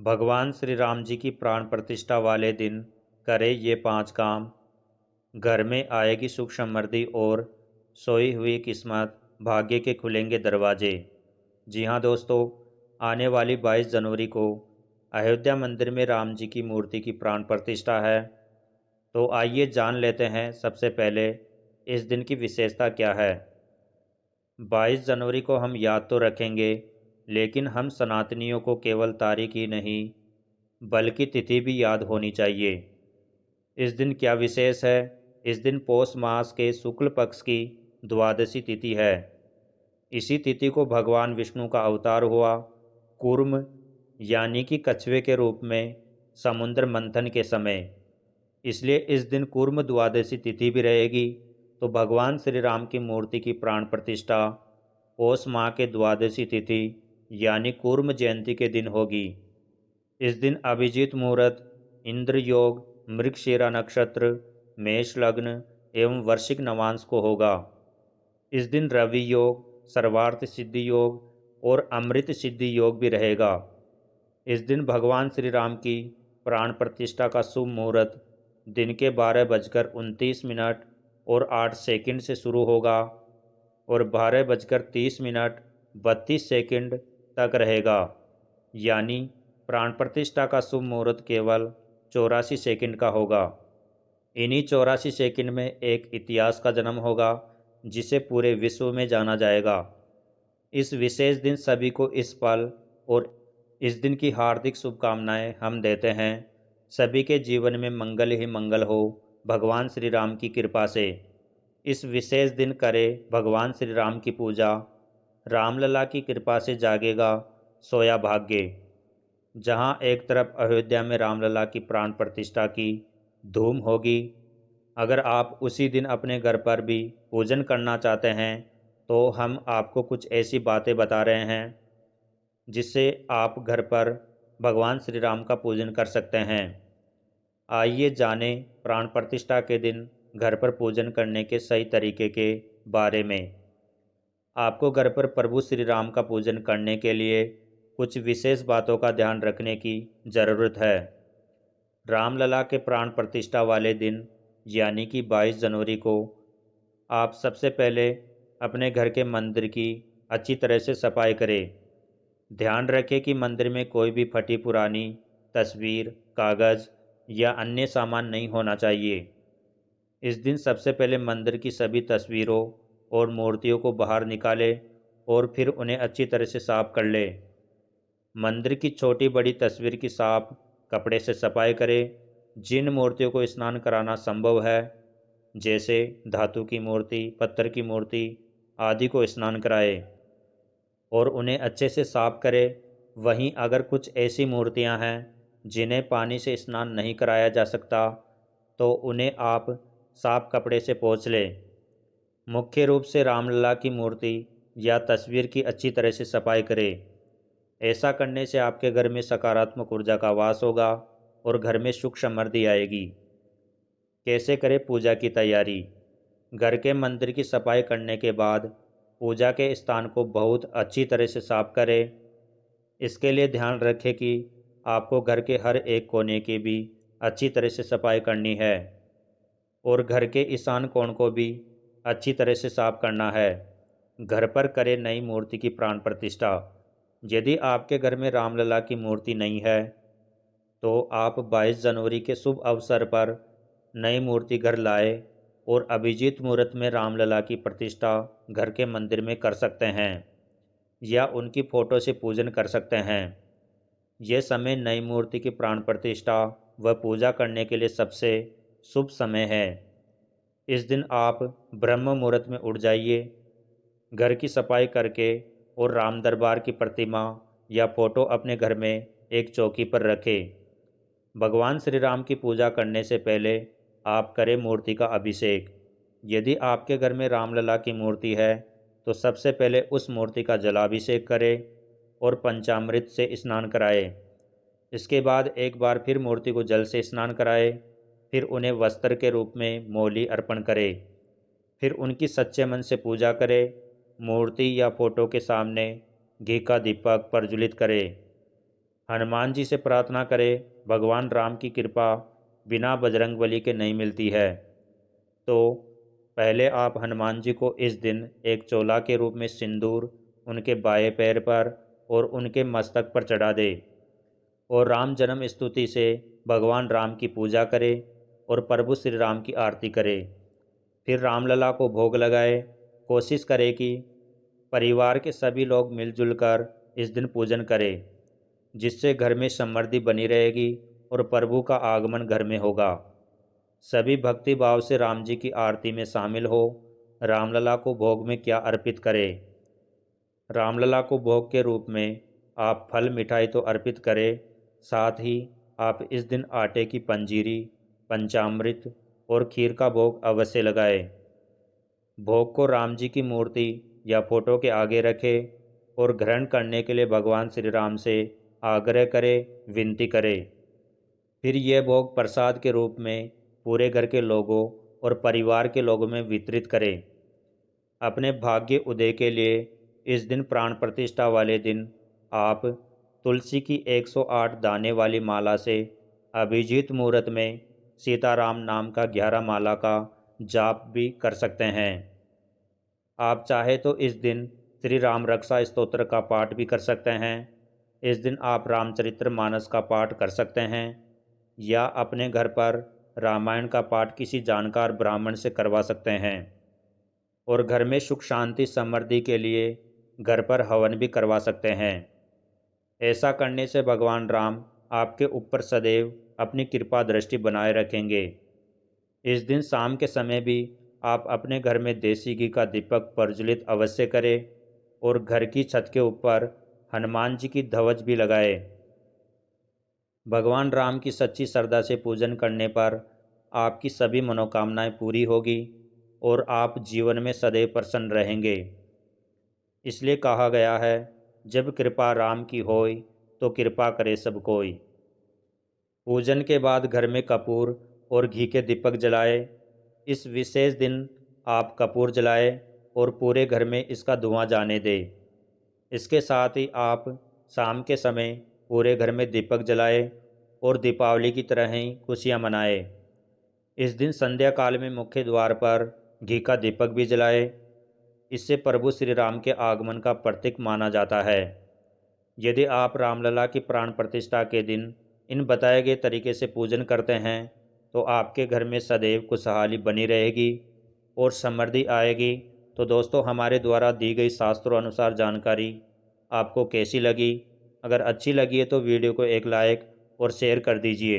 भगवान श्री राम जी की प्राण प्रतिष्ठा वाले दिन करे ये 5 काम। घर में आएगी सुख समृद्धि और सोई हुई किस्मत, भाग्य के खुलेंगे दरवाजे। जी हाँ दोस्तों, आने वाली 22 जनवरी को अयोध्या मंदिर में राम जी की मूर्ति की प्राण प्रतिष्ठा है। तो आइए जान लेते हैं सबसे पहले इस दिन की विशेषता क्या है। 22 जनवरी को हम याद तो रखेंगे, लेकिन हम सनातनियों को केवल तारीख ही नहीं बल्कि तिथि भी याद होनी चाहिए। इस दिन क्या विशेष है? इस दिन पौष मास के शुक्ल पक्ष की द्वादशी तिथि है। इसी तिथि को भगवान विष्णु का अवतार हुआ कूर्म यानी कि कछुए के रूप में समुद्र मंथन के समय। इसलिए इस दिन कूर्म द्वादशी तिथि भी रहेगी। तो भगवान श्री राम की मूर्ति की प्राण प्रतिष्ठा पौष माह के द्वादशी तिथि यानी कूर्म जयंती के दिन होगी। इस दिन अभिजीत मुहूर्त, इंद्र योग, मृगशिरा नक्षत्र, मेष लग्न एवं वर्षिक नवांश को होगा। इस दिन रवि योग, सर्वार्थ सिद्धि योग और अमृत सिद्धि योग भी रहेगा। इस दिन भगवान श्री राम की प्राण प्रतिष्ठा का शुभ मुहूर्त दिन के 12:29 और 8 सेकंड से शुरू होगा और 12:30 तक रहेगा। यानी प्राण प्रतिष्ठा का शुभ मुहूर्त केवल 84 सेकंड का होगा। इन्हीं 84 सेकंड में एक इतिहास का जन्म होगा जिसे पूरे विश्व में जाना जाएगा। इस विशेष दिन सभी को इस पल और इस दिन की हार्दिक शुभकामनाएं हम देते हैं। सभी के जीवन में मंगल ही मंगल हो भगवान श्री राम की कृपा से। इस विशेष दिन करे भगवान श्री राम की पूजा, रामलला की कृपा से जागेगा सोया भाग्य। जहां एक तरफ अयोध्या में रामलला की प्राण प्रतिष्ठा की धूम होगी, अगर आप उसी दिन अपने घर पर भी पूजन करना चाहते हैं तो हम आपको कुछ ऐसी बातें बता रहे हैं जिससे आप घर पर भगवान श्री राम का पूजन कर सकते हैं। आइए जानें प्राण प्रतिष्ठा के दिन घर पर पूजन करने के सही तरीके के बारे में। आपको घर पर प्रभु श्री राम का पूजन करने के लिए कुछ विशेष बातों का ध्यान रखने की ज़रूरत है। रामलला के प्राण प्रतिष्ठा वाले दिन यानी कि 22 जनवरी को आप सबसे पहले अपने घर के मंदिर की अच्छी तरह से सफाई करें। ध्यान रखें कि मंदिर में कोई भी फटी पुरानी तस्वीर, कागज़ या अन्य सामान नहीं होना चाहिए। इस दिन सबसे पहले मंदिर की सभी तस्वीरों और मूर्तियों को बाहर निकालें और फिर उन्हें अच्छी तरह से साफ कर लें। मंदिर की छोटी बड़ी तस्वीर की साफ कपड़े से सफाई करें। जिन मूर्तियों को स्नान कराना संभव है, जैसे धातु की मूर्ति, पत्थर की मूर्ति आदि को स्नान कराएं और उन्हें अच्छे से साफ करें। वहीं अगर कुछ ऐसी मूर्तियां हैं जिन्हें पानी से स्नान नहीं कराया जा सकता, तो उन्हें आप साफ कपड़े से पोंछ लें। मुख्य रूप से रामलला की मूर्ति या तस्वीर की अच्छी तरह से सफाई करें। ऐसा करने से आपके घर में सकारात्मक ऊर्जा का वास होगा और घर में सुख समृद्धि आएगी। कैसे करें पूजा की तैयारी? घर के मंदिर की सफाई करने के बाद पूजा के स्थान को बहुत अच्छी तरह से साफ करें। इसके लिए ध्यान रखें कि आपको घर के हर एक कोने की भी अच्छी तरह से सफाई करनी है और घर के ईशान कोण को भी अच्छी तरह से साफ करना है। घर पर करें नई मूर्ति की प्राण प्रतिष्ठा। यदि आपके घर में रामलला की मूर्ति नहीं है तो आप 22 जनवरी के शुभ अवसर पर नई मूर्ति घर लाए और अभिजीत मुहूर्त में रामलला की प्रतिष्ठा घर के मंदिर में कर सकते हैं या उनकी फ़ोटो से पूजन कर सकते हैं। यह समय नई मूर्ति की प्राण प्रतिष्ठा व पूजा करने के लिए सबसे शुभ समय है। इस दिन आप ब्रह्म मुहूर्त में उठ जाइए, घर की सफाई करके और राम दरबार की प्रतिमा या फोटो अपने घर में एक चौकी पर रखें। भगवान श्री राम की पूजा करने से पहले आप करें मूर्ति का अभिषेक। यदि आपके घर में रामलला की मूर्ति है तो सबसे पहले उस मूर्ति का जलाभिषेक करें और पंचामृत से स्नान कराएं। इसके बाद एक बार फिर मूर्ति को जल से स्नान कराएं। फिर उन्हें वस्त्र के रूप में मौली अर्पण करें। फिर उनकी सच्चे मन से पूजा करें। मूर्ति या फोटो के सामने घी का दीपक प्रज्वलित करें। हनुमान जी से प्रार्थना करें, भगवान राम की कृपा बिना बजरंगबली के नहीं मिलती है। तो पहले आप हनुमान जी को इस दिन एक चोला के रूप में सिंदूर उनके बाएं पैर पर और उनके मस्तक पर चढ़ा दे और राम जन्म स्तुति से भगवान राम की पूजा करे और प्रभु श्री राम की आरती करे। फिर रामलला को भोग लगाए। कोशिश करे कि परिवार के सभी लोग मिलजुल कर इस दिन पूजन करें, जिससे घर में समृद्धि बनी रहेगी और प्रभु का आगमन घर में होगा। सभी भक्ति भाव से राम जी की आरती में शामिल हो। रामलला को भोग में क्या अर्पित करें? रामलला को भोग के रूप में आप फल मिठाई तो अर्पित करें, साथ ही आप इस दिन आटे की पंजीरी, पंचामृत और खीर का भोग अवश्य लगाएं। भोग को राम जी की मूर्ति या फोटो के आगे रखें और ग्रहण करने के लिए भगवान श्री राम से आग्रह करें, विनती करें। फिर यह भोग प्रसाद के रूप में पूरे घर के लोगों और परिवार के लोगों में वितरित करें। अपने भाग्य उदय के लिए इस दिन प्राण प्रतिष्ठा वाले दिन आप तुलसी की 108 दाने वाली माला से अभिजीत मुहूर्त में सीताराम नाम का 11 माला का जाप भी कर सकते हैं। आप चाहे तो इस दिन श्री राम रक्षा स्तोत्र का पाठ भी कर सकते हैं। इस दिन आप रामचरित्र मानस का पाठ कर सकते हैं या अपने घर पर रामायण का पाठ किसी जानकार ब्राह्मण से करवा सकते हैं। और घर में सुख शांति समृद्धि के लिए घर पर हवन भी करवा सकते हैं। ऐसा करने से भगवान राम आपके ऊपर सदैव अपनी कृपा दृष्टि बनाए रखेंगे। इस दिन शाम के समय भी आप अपने घर में देसी घी का दीपक प्रज्वलित अवश्य करें और घर की छत के ऊपर हनुमान जी की ध्वज भी लगाएं। भगवान राम की सच्ची श्रद्धा से पूजन करने पर आपकी सभी मनोकामनाएं पूरी होगी और आप जीवन में सदैव प्रसन्न रहेंगे। इसलिए कहा गया है, जब कृपा राम की होय तो कृपा करे सब कोई। पूजन के बाद घर में कपूर और घी के दीपक जलाए। इस विशेष दिन आप कपूर जलाए और पूरे घर में इसका धुआं जाने दें। इसके साथ ही आप शाम के समय पूरे घर में दीपक जलाए और दीपावली की तरह ही खुशियां मनाए। इस दिन संध्या काल में मुख्य द्वार पर घी का दीपक भी जलाए। इससे प्रभु श्री राम के आगमन का प्रतीक माना जाता है। यदि आप रामलला की प्राण प्रतिष्ठा के दिन इन बताए गए तरीके से पूजन करते हैं तो आपके घर में सदैव खुशहाली बनी रहेगी और समृद्धि आएगी। तो दोस्तों, हमारे द्वारा दी गई शास्त्रों अनुसार जानकारी आपको कैसी लगी? अगर अच्छी लगी है तो वीडियो को एक लाइक और शेयर कर दीजिए।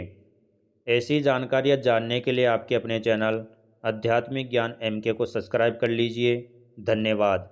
ऐसी जानकारियाँ जानने के लिए आपके अपने चैनल आध्यात्मिक ज्ञान MK को सब्सक्राइब कर लीजिए। धन्यवाद।